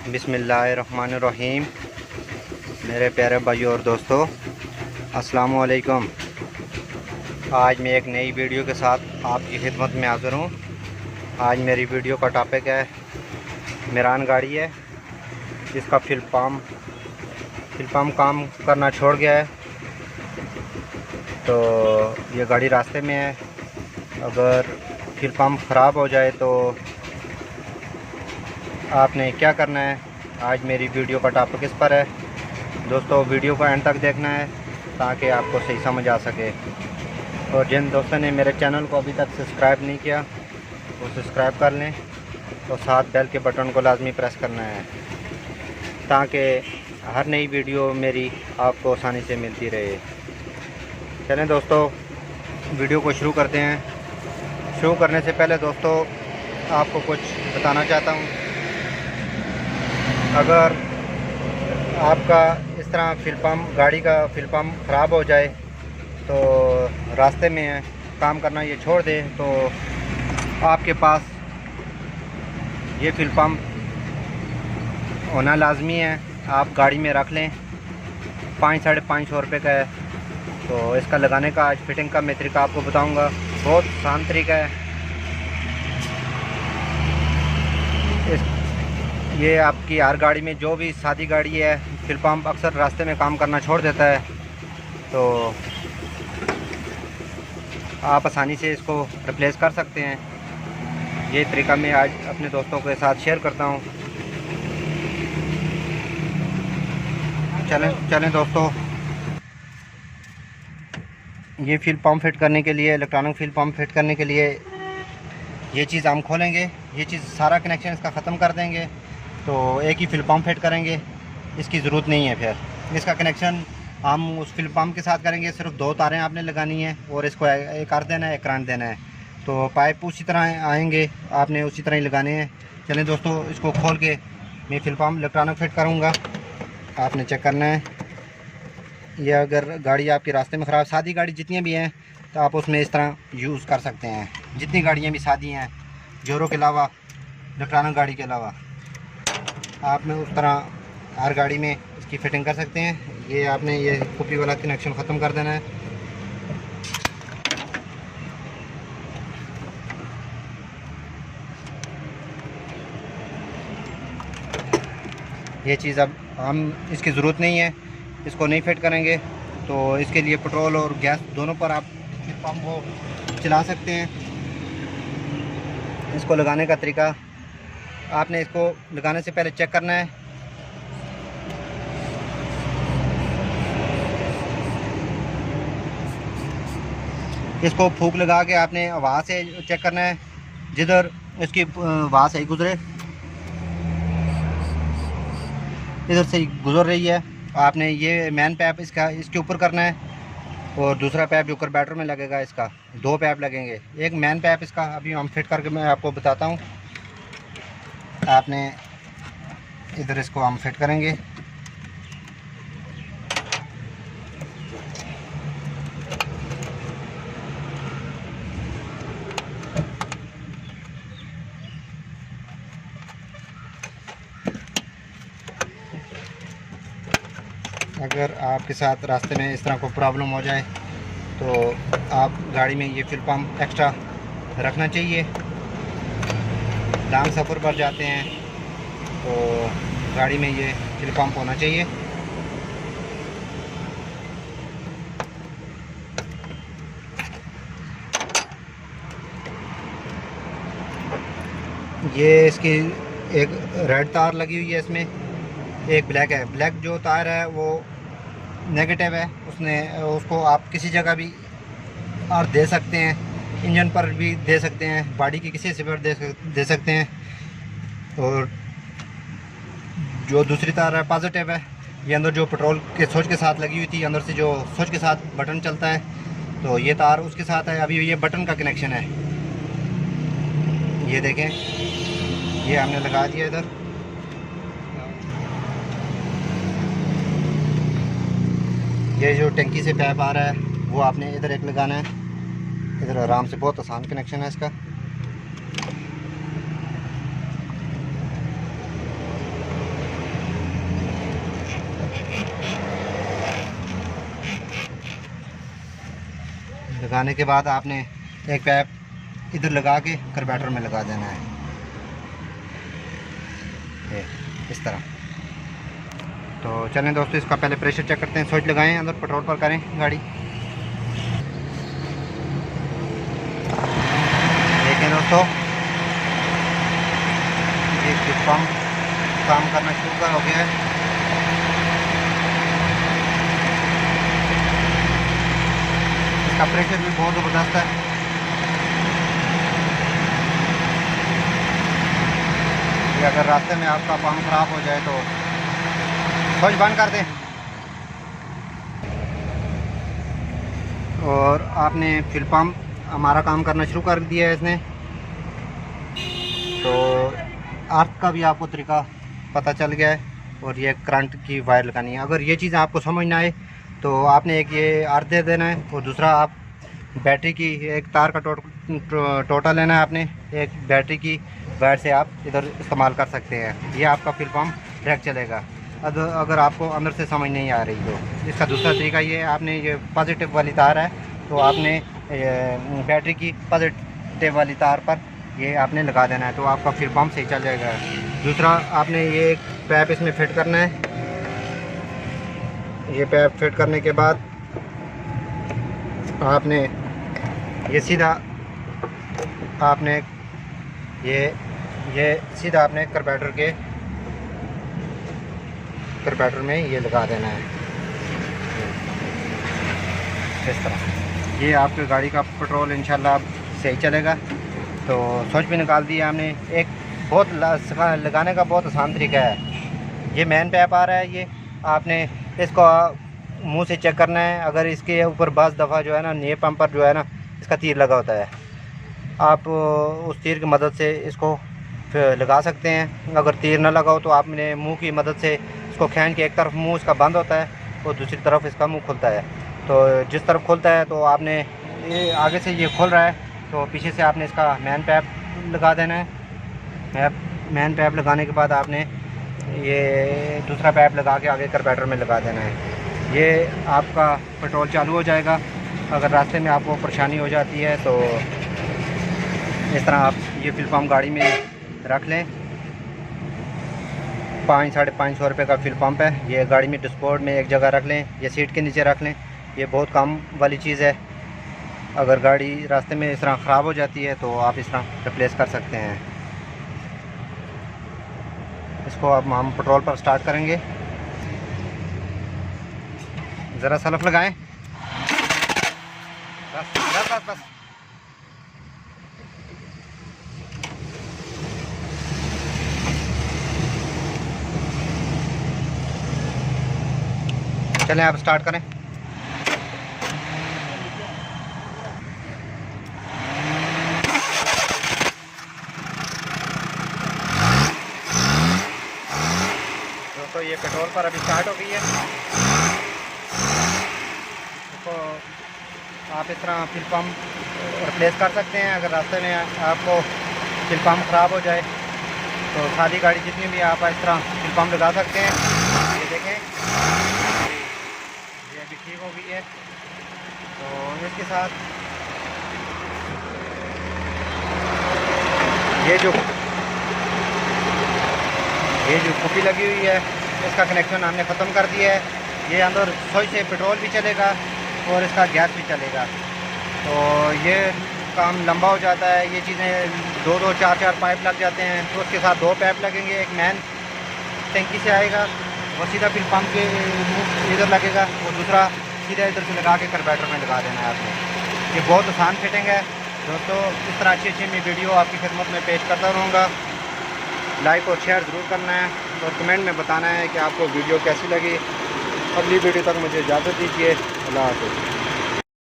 बिस्मिल्लाहिर्रहमानिर्रहीम। मेरे प्यारे भाइयों और दोस्तों, अस्सलामु अलैकुम। आज मैं एक नई वीडियो के साथ आपकी खिदमत में हाज़िर हूँ। आज मेरी वीडियो का टॉपिक है मेरान गाड़ी है जिसका फिल पम्प काम करना छोड़ गया है। तो ये गाड़ी रास्ते में है। अगर फिल पम्प ख़राब हो जाए तो आपने क्या करना है, आज मेरी वीडियो का टॉपिक इस पर है। दोस्तों, वीडियो को एंड तक देखना है ताकि आपको सही समझ आ सके। और जिन दोस्तों ने मेरे चैनल को अभी तक सब्सक्राइब नहीं किया वो सब्सक्राइब कर लें और साथ बेल के बटन को लाजमी प्रेस करना है ताकि हर नई वीडियो मेरी आपको आसानी से मिलती रहे। चलें दोस्तों, वीडियो को शुरू करते हैं। शुरू करने से पहले दोस्तों आपको कुछ बताना चाहता हूँ। अगर आपका इस तरह गाड़ी का फिल पम्प ख़राब हो जाए तो रास्ते में काम करना ये छोड़ दें तो आपके पास ये फिल पम्प होना लाजमी है। आप गाड़ी में रख लें। 500-550 रुपये का है। तो इसका लगाने का आज फिटिंग का मैं तरीका आपको बताऊंगा। बहुत आसान तरीका है। ये आपकी हर गाड़ी में, जो भी सादी गाड़ी है, फिल पम्प अक्सर रास्ते में काम करना छोड़ देता है। तो आप आसानी से इसको रिप्लेस कर सकते हैं। ये तरीका मैं आज अपने दोस्तों के साथ शेयर करता हूँ। चलें दोस्तों, ये फिल पम्प फिट करने के लिए, इलेक्ट्रॉनिक फिल पम्प फिट करने के लिए ये चीज़ हम खोलेंगे। ये चीज़ सारा कनेक्शन इसका ख़त्म कर देंगे तो एक ही फिल पम्प फिट करेंगे। इसकी ज़रूरत नहीं है। फिर इसका कनेक्शन हम उस फिल पम्प के साथ करेंगे। सिर्फ 2 तारें आपने लगानी है और इसको एक कर देना है, एक करंट देना है। तो पाइप उसी तरह आएंगे, आपने उसी तरह ही लगाने हैं। चलें दोस्तों, इसको खोल के मैं फिल पम्प इलेक्ट्रॉनिक फिट करूँगा। आपने चेक करना है। यह अगर गाड़ी आपके रास्ते में ख़राब, सादी गाड़ी जितनी भी हैं तो आप उसमें इस तरह यूज़ कर सकते हैं। जितनी गाड़ियाँ भी सादी हैं, जोरों के अलावा, इलेक्ट्रॉनिक गाड़ी के अलावा, आपने उस तरह हर गाड़ी में इसकी फ़िटिंग कर सकते हैं। ये आपने ये कॉपी वाला कनेक्शन ख़त्म कर देना है। ये चीज़ अब हम इसकी ज़रूरत नहीं है, इसको नहीं फिट करेंगे। तो इसके लिए पेट्रोल और गैस दोनों पर आप फिल पम्प को चला सकते हैं। इसको लगाने का तरीका, आपने इसको लगाने से पहले चेक करना है। इसको फूंक लगा के आपने वहाँ से चेक करना है, जिधर इसकी वहाँ से ही गुजरे, इधर से ही गुजर रही है। आपने ये मेन पैप इसके ऊपर करना है और दूसरा पैप जो कार्बोरेटर में लगेगा, इसका 2 पैप लगेंगे। एक मेन पैप इसका अभी हम फिट करके मैं आपको बताता हूँ। आपने इधर इसको हम फिट करेंगे। अगर आपके साथ रास्ते में इस तरह कोई प्रॉब्लम हो जाए तो आप गाड़ी में ये फिल पम्प एक्स्ट्रा रखना चाहिए। लॉन्ग सफ़र पर जाते हैं तो गाड़ी में ये फिल पम्प होना चाहिए। ये इसकी एक रेड तार लगी हुई है, इसमें एक ब्लैक है। ब्लैक जो तार है वो नेगेटिव है। उसको आप किसी जगह भी और दे सकते हैं, इंजन पर भी दे सकते हैं, बॉडी की किसी हिस्से पर दे सकते हैं। और जो दूसरी तार है पॉजिटिव है। ये अंदर जो पेट्रोल के स्विच के साथ लगी हुई थी, अंदर से जो स्विच के साथ बटन चलता है, तो ये तार उसके साथ है। अभी ये बटन का कनेक्शन है, ये देखें, ये हमने लगा दिया इधर। ये जो टंकी से पैप आ रहा है वो आपने इधर एक लगाना है। इधर आराम से, बहुत आसान कनेक्शन है इसका। लगाने के बाद आपने एक पैप इधर लगा के कार्बोरेटर में लगा देना है, ये इस तरह। तो चलें दोस्तों, इसका पहले प्रेशर चेक करते हैं। स्विच लगाएं, अंदर पेट्रोल पर करें गाड़ी। देखें दोस्तों, ये पंप काम करना शुरू हो गया है। इसका प्रेशर भी बहुत ज़बरदस्त है। ये अगर रास्ते में आपका पंप ख़राब हो जाए तो स्विच बंद कर दें और आपने फ्यूल पंप हमारा काम करना शुरू कर दिया है इसने। तो अर्थ का भी आपको तरीका पता चल गया है और ये करंट की वायर लगानी है। अगर ये चीज़ आपको समझ ना आए तो आपने एक ये अर्थ दे देना है और दूसरा आप बैटरी की एक तार का टोटा लेना है आपने। एक बैटरी की वायर से आप इधर इस्तेमाल कर सकते हैं, ये आपका फ्यूल पंप डायरेक्ट चलेगा। अगर आपको अंदर से समझ नहीं आ रही तो इसका दूसरा तरीका ये है, आपने ये पॉजिटिव वाली तार है तो आपने बैटरी की पॉजिटिव वाली तार पर ये आपने लगा देना है, तो आपका फ्यूल पंप सही चल जाएगा। दूसरा आपने ये एक पैप इसमें फिट करना है। ये पैप फिट करने के बाद आपने ये सीधा आपने ये सीधा आपने कार्बोरेटर में ये लगा देना है इस तरह। ये आपकी गाड़ी का पेट्रोल इंशाल्लाह सही चलेगा। तो स्विच भी निकाल दिया हमने। एक बहुत लगाने का बहुत आसान तरीका है। ये मेन पैप आ रहा है, ये आपने इसको मुंह से चेक करना है। अगर इसके ऊपर 10 दफ़ा जो है ना ये पंप पर जो है ना इसका तीर लगा होता है, आप उस तीर की मदद से इसको लगा सकते हैं। अगर तीर ना लगाओ तो आपने मुंह की मदद से इसको खींच के, एक तरफ मुंह इसका बंद होता है और दूसरी तरफ इसका मुंह खुलता है। तो जिस तरफ खुलता है तो आपने ये आगे से ये खुल रहा है तो पीछे से आपने इसका मेन पैप लगा देना है। मेन पैप लगाने के बाद आपने ये दूसरा पैप लगा के आगे कार्बोरेटर में लगा देना है। ये आपका पेट्रोल चालू हो जाएगा। अगर रास्ते में आपको परेशानी हो जाती है तो इस तरह आप ये फ्यूल पंप गाड़ी में रख लें। 500-550 रुपये का फ्यूल पंप है। ये गाड़ी में डैशबोर्ड में एक जगह रख लें, ये सीट के नीचे रख लें। ये बहुत काम वाली चीज़ है। अगर गाड़ी रास्ते में इस तरह ख़राब हो जाती है तो आप इस तरह रिप्लेस कर सकते हैं। इसको अब हम पेट्रोल पर स्टार्ट करेंगे। ज़रा सल्फ लगाएं। बस बस बस बस। चलें आप स्टार्ट करें। तो ये पेट्रोल पर अभी स्टार्ट हो गई है। इसको आप इस तरह फ्यूल पंप रिप्लेस कर सकते हैं। अगर रास्ते में आपको फ्यूल पंप ख़राब हो जाए तो सारी गाड़ी जितनी भी आप इस तरह फ्यूल पंप लगा सकते हैं। ये देखें, ये अभी ठीक हो गई है। तो इसके साथ ये जो कुपी लगी हुई है इसका कनेक्शन हमने ख़त्म कर दिया है। ये अंदर स्विच से पेट्रोल भी चलेगा और इसका गैस भी चलेगा। तो ये काम लंबा हो जाता है। ये चीज़ें 2-2, 4-4 पाइप लग जाते हैं। तो उसके साथ 2 पाइप लगेंगे। एक मैन टंकी से आएगा और सीधा फिर पंप के इधर लगेगा और दूसरा सीधा इधर से लगा के कार्बोरेटर में लगा देना है आपको। ये बहुत आसान फिटिंग है दोस्तों। इस तरह अच्छी मैं वीडियो आपकी खिदमत में पेश करता रहूँगा। लाइक और शेयर ज़रूर करना है और कमेंट में बताना है कि आपको वीडियो कैसी लगी। अगली वीडियो तक मुझे इजाज़त दीजिए। अल्लाह हाफ़िज़।